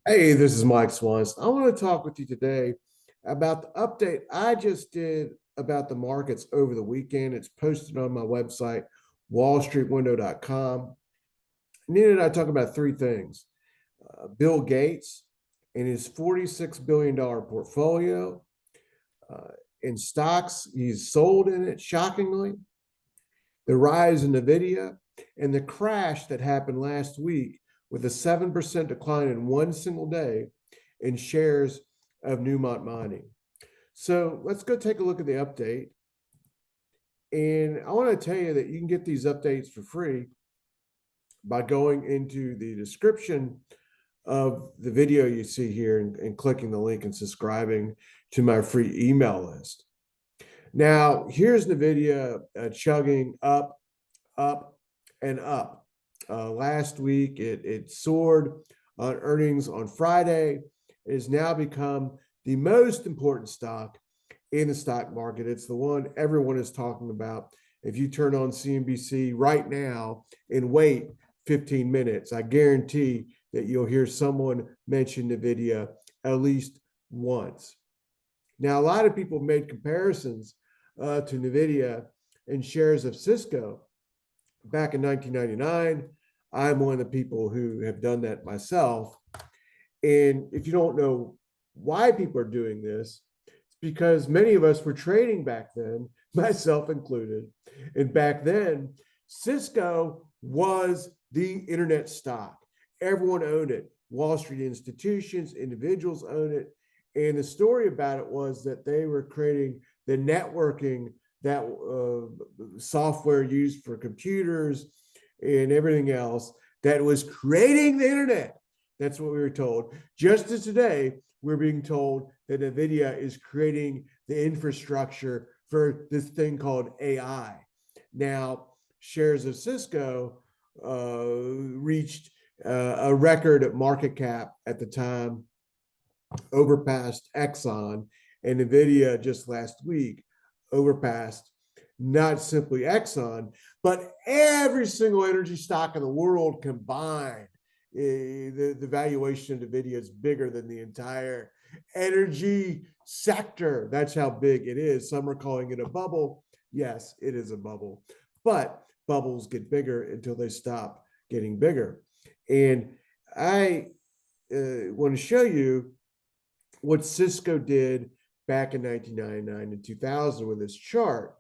Hey, this is Mike Swanson. I want to talk with you today about the update I just did about the markets over the weekend. It's posted on my website, WallStreetWindow.com. And I talk about three things. Bill Gates and his $46 billion portfolio uh, in stocks he's sold in it, shockingly, the rise in NVDA, and the crash that happened last week with a 7% decline in one single day in shares of Newmont Mining. So let's go take a look at the update. And I want to tell you that you can get these updates for free by going into the description of the video you see here and clicking the link and subscribing to my free email list. Now, here's NVIDIA chugging up, up, and up. Last week, it soared on earnings on Friday. It has now become the most important stock in the stock market. It's the one everyone is talking about. If you turn on CNBC right now and wait 15 minutes, I guarantee that you'll hear someone mention NVIDIA at least once. Now, a lot of people made comparisons to NVIDIA and shares of Cisco back in 1999. I'm one of the people who have done that myself. And if you don't know why people are doing this, it's because many of us were trading back then, myself included. And back then, Cisco was the internet stock. Everyone owned it. Wall Street institutions, individuals owned it. And the story about it was that they were creating the networking, that software used for computers and everything else that was creating the internet. That's what we were told. Just as today, we're being told that NVIDIA is creating the infrastructure for this thing called AI. Now, shares of Cisco reached a record market cap at the time, overpassed Exxon, and NVIDIA just last week overpassed not simply Exxon, but every single energy stock in the world combined. The valuation of NVIDIA is bigger than the entire energy sector. That's how big it is. Some are calling it a bubble. Yes, it is a bubble, but bubbles get bigger until they stop getting bigger. And I want to show you what Cisco did back in 1999 and 2000 with this chart.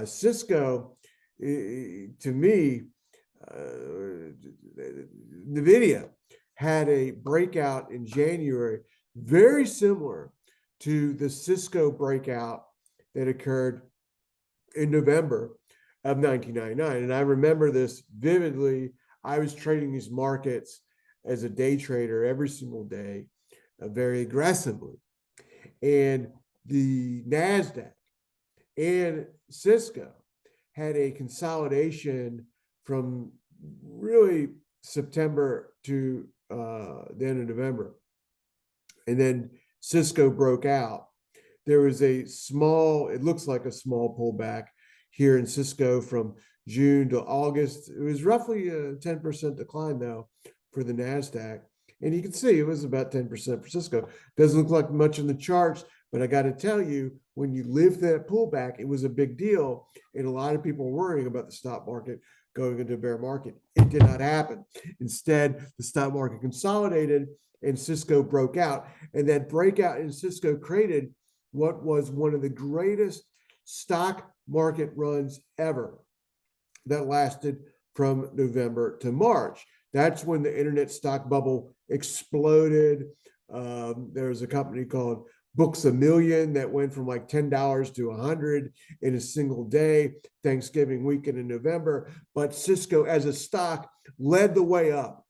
Cisco, to me, NVIDIA had a breakout in January, very similar to the Cisco breakout that occurred in November of 1999. And I remember this vividly. I was trading these markets as a day trader every single day, very aggressively. And the NASDAQ and Cisco had a consolidation from really September to the end of November. And then Cisco broke out. There was a small, it looks like a small pullback here in Cisco from June to August. It was roughly a 10% decline, though, for the NASDAQ. And you can see it was about 10% for Cisco. Doesn't look like much in the charts, but I got to tell you, when you lived that pullback, it was a big deal. And a lot of people were worrying about the stock market going into a bear market. It did not happen. Instead, the stock market consolidated and Cisco broke out. And that breakout in Cisco created what was one of the greatest stock market runs ever that lasted from November to March. That's when the internet stock bubble exploded. There was a company called Books a Million that went from like $10 to $100 in a single day, Thanksgiving weekend in November. But Cisco as a stock led the way up.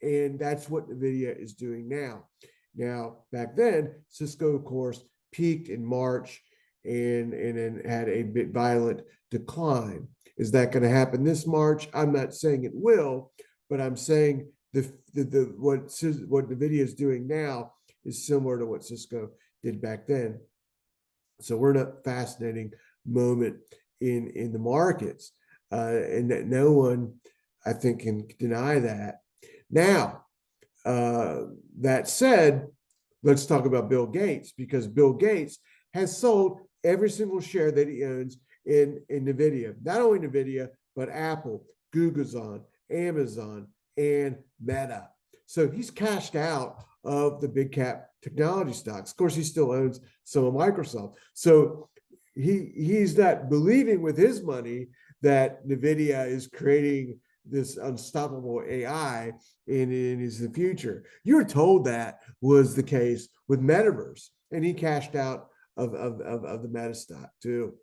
And that's what NVIDIA is doing now. Now, back then, Cisco, of course, peaked in March and then had a bit violent decline. Is that going to happen this March? I'm not saying it will, but I'm saying what NVIDIA is doing now is similar to what Cisco did back then. So we're in a fascinating moment in the markets, and that no one, I think, can deny that. Now, That said, let's talk about Bill Gates, because Bill Gates has sold every single share that he owns in NVIDIA. Not only NVIDIA, but Apple, Google, Amazon, and Meta. So he's cashed out of the big cap technology stocks. Of course, he still owns some of Microsoft. So he's not believing with his money that NVIDIA is creating this unstoppable AI and is the future. You were told that was the case with Metaverse, and he cashed out of the Meta stock too.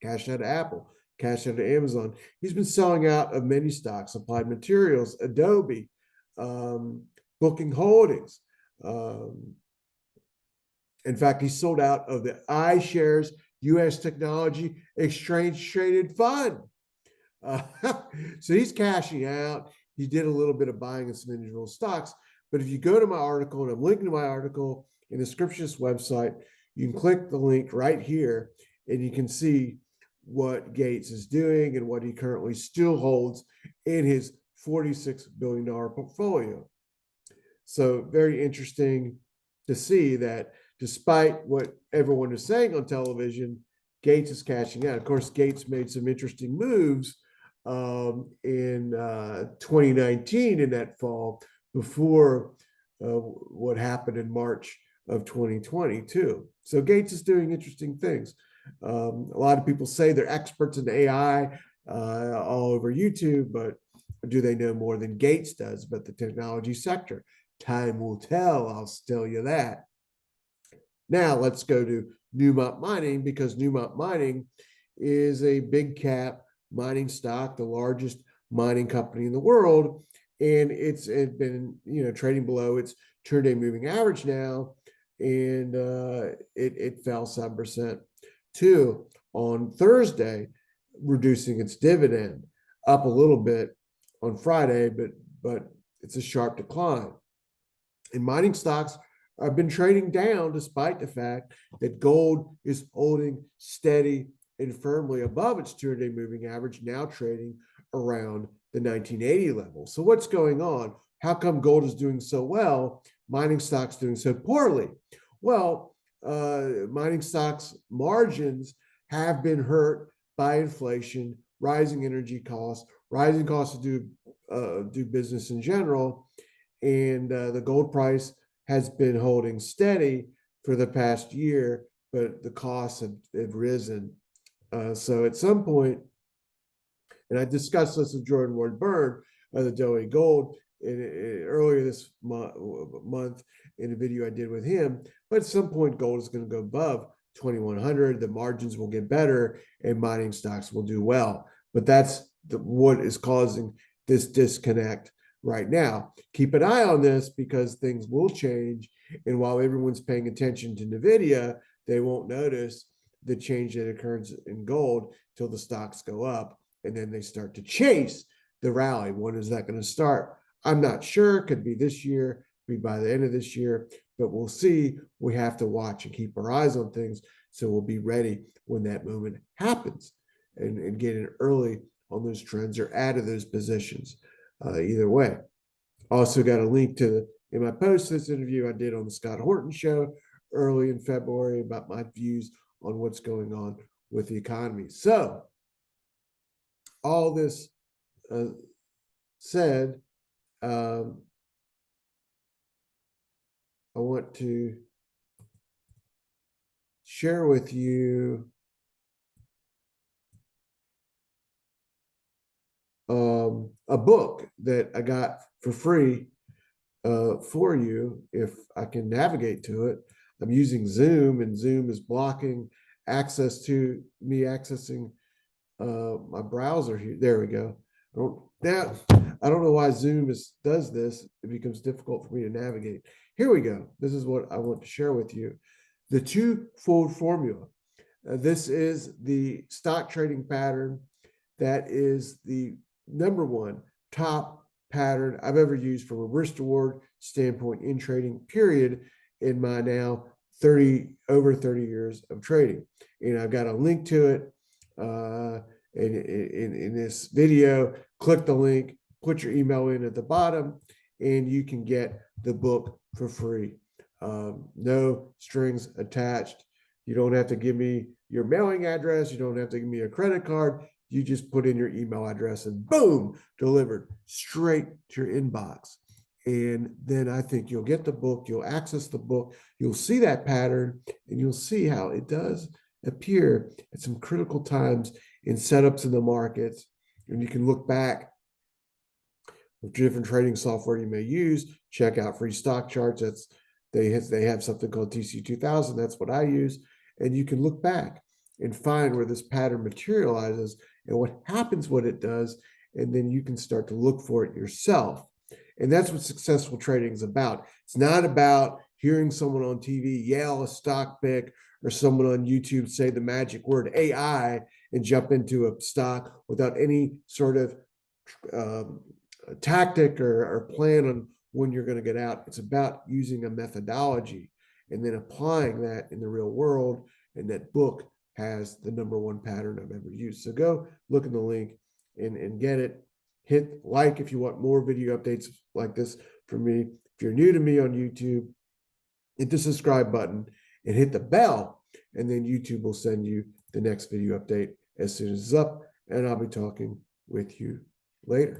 Cashed out of Apple, cashed out of Amazon. He's been selling out of many stocks: Applied Materials, Adobe, Booking Holdings. In fact, he sold out of the iShares U.S. Technology Exchange Traded Fund. So he's cashing out. He did a little bit of buying in some individual stocks. But if you go to my article, and I'm linking to my article in the Scripturist website, you can click the link right here, and you can see what Gates is doing and what he currently still holds in his $46 billion portfolio. So very interesting to see that despite what everyone is saying on television, Gates is cashing out. Of course, Gates made some interesting moves in 2019 in that fall before what happened in March of 2022. So Gates is doing interesting things. A lot of people say they're experts in AI all over YouTube, but do they know more than Gates does about the technology sector? Time will tell, I'll tell you that. Now let's go to Newmont Mining, because Newmont Mining is a big cap mining stock, the largest mining company in the world, and it's been trading below its 200-day moving average now, and it fell 7% too on Thursday, reducing its dividend, up a little bit on Friday, but it's a sharp decline. And mining stocks have been trading down despite the fact that gold is holding steady and firmly above its 200-day moving average, now trading around the 1980 level. So what's going on? How come gold is doing so well, mining stocks doing so poorly? Well, mining stocks margins have been hurt by inflation, rising energy costs, rising costs to do business in general, and the gold price has been holding steady for the past year, but the costs have risen. So at some point, and I discussed this with Jordan Ward-Byrne of the Doe Gold earlier this month in a video I did with him, but at some point gold is going to go above 2,100, the margins will get better, and mining stocks will do well. But that's what is causing this disconnect right now. Keep an eye on this, because things will change, and while everyone's paying attention to NVIDIA, they won't notice the change that occurs in gold till the stocks go up, and then they start to chase the rally. When is that going to start? I'm not sure. Could be this year, be by the end of this year, but we'll see. We have to watch and keep our eyes on things, so we'll be ready when that moment happens, and get in early on those trends or out of those positions. Either way. Also got a link to in my post this interview I did on the Scott Horton show early in February about my views on what's going on with the economy. So all this said, I want to share with you a book that I got for free for you if I can navigate to it. I'm using Zoom, and Zoom is blocking access to me accessing my browser here. There we go. I don't know why Zoom does this. It becomes difficult for me to navigate. Here we go. This is what I want to share with you. The two-fold formula. This is the stock trading pattern that is the number one top pattern I've ever used from a risk reward standpoint in trading, period, in my now over 30 years of trading. And I've got a link to it in this video. Click the link, put your email in at the bottom, and you can get the book for free. No strings attached. You don't have to give me your mailing address. You don't have to give me a credit card. You just put in your email address and boom, delivered straight to your inbox. And then I think you'll get the book, you'll access the book, you'll see that pattern, and you'll see how it does appear at some critical times in setups in the markets. And you can look back with different trading software you may use, check out free stock charts. They have something called TC2000. That's what I use. And you can look back and find where this pattern materializes and what happens when it does. And then you can start to look for it yourself. And that's what successful trading is about. It's not about hearing someone on TV yell a stock pick or someone on YouTube say the magic word AI and jump into a stock without any sort of tactic or plan on when you're going to get out. It's about using a methodology and then applying that in the real world. And that book has the #1 pattern I've ever used. So go look in the link and get it. Hit like if you want more video updates like this from me. If you're new to me on YouTube, hit the subscribe button and hit the bell, and then YouTube will send you the next video update as soon as it's up, and I'll be talking with you later.